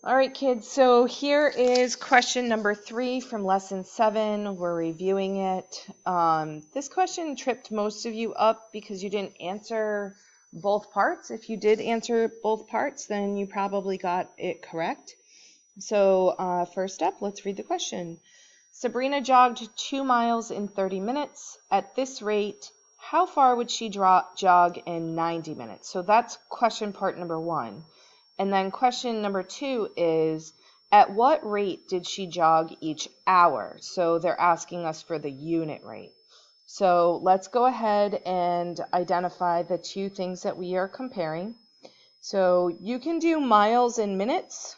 All right, kids, so here is question number 3 from lesson 7. We're reviewing it. This question tripped most of you up because you didn't answer both parts. If you did answer both parts, then you probably got it correct. So first up, let's read the question. Sabrina jogged 2 miles in 30 minutes. At this rate, how far would she jog in 90 minutes? So that's question part number 1. And then question number 2 is, at what rate did she jog each hour? So they're asking us for the unit rate. So let's go ahead and identify the two things that we are comparing. So you can do miles in minutes,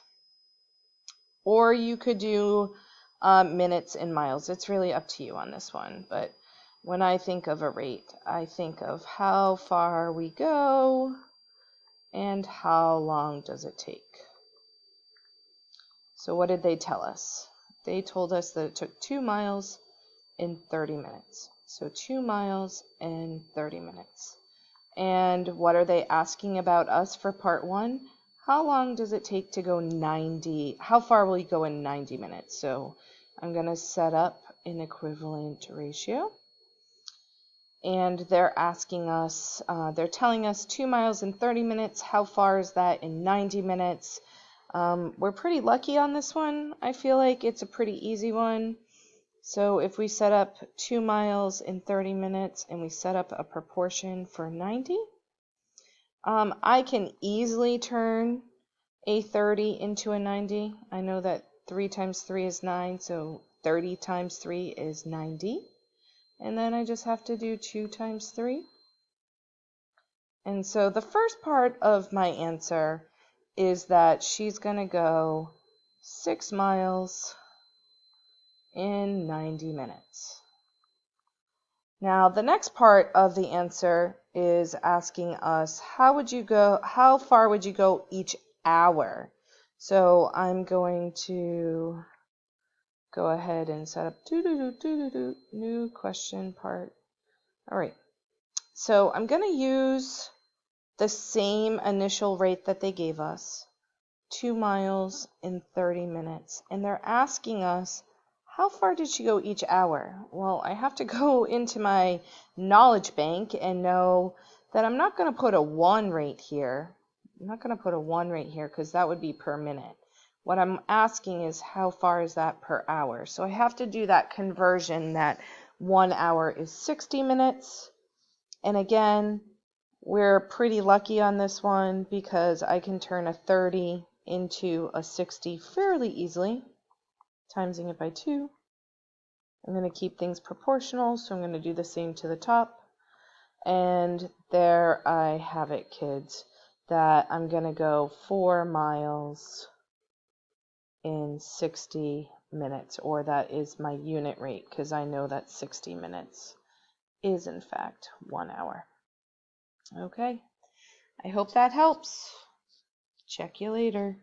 or you could do minutes in miles. It's really up to you on this one. But when I think of a rate, I think of how far we go and how long does it take. So what did they tell us? They told us that it took 2 miles in 30 minutes. So 2 miles in 30 minutes. And what are they asking about us for part 1? How long does it take to go 90? How far will you go in 90 minutes? So I'm going to set up an equivalent ratio. And they're asking us, they're telling us 2 miles in 30 minutes. How far is that in 90 minutes? We're pretty lucky on this one. I feel like it's a pretty easy one. So if we set up 2 miles in 30 minutes and we set up a proportion for 90, I can easily turn a 30 into a 90. I know that 3 times 3 is 9, so 30 times 3 is 90. And then I just have to do 2 times 3. And so the first part of my answer is that she's going to go 6 miles in 90 minutes. Now, the next part of the answer is asking us, how far would you go each hour? So I'm going to go ahead and set up new question part. All right. So I'm going to use the same initial rate that they gave us, 2 miles in 30 minutes. And they're asking us, how far did she go each hour? Well, I have to go into my knowledge bank and know that I'm not going to put a 1 rate here. I'm not going to put a 1 rate here because that would be per minute. What I'm asking is, how far is that per hour? So I have to do that conversion that 1 hour is 60 minutes. And again, we're pretty lucky on this one because I can turn a 30 into a 60 fairly easily, timesing it by 2. I'm going to keep things proportional, so I'm going to do the same to the top. And there I have it, kids, that I'm going to go 4 miles in 60 minutes, or that is my unit rate, because I know that 60 minutes is in fact 1 hour. Okay, I hope that helps. Check you later.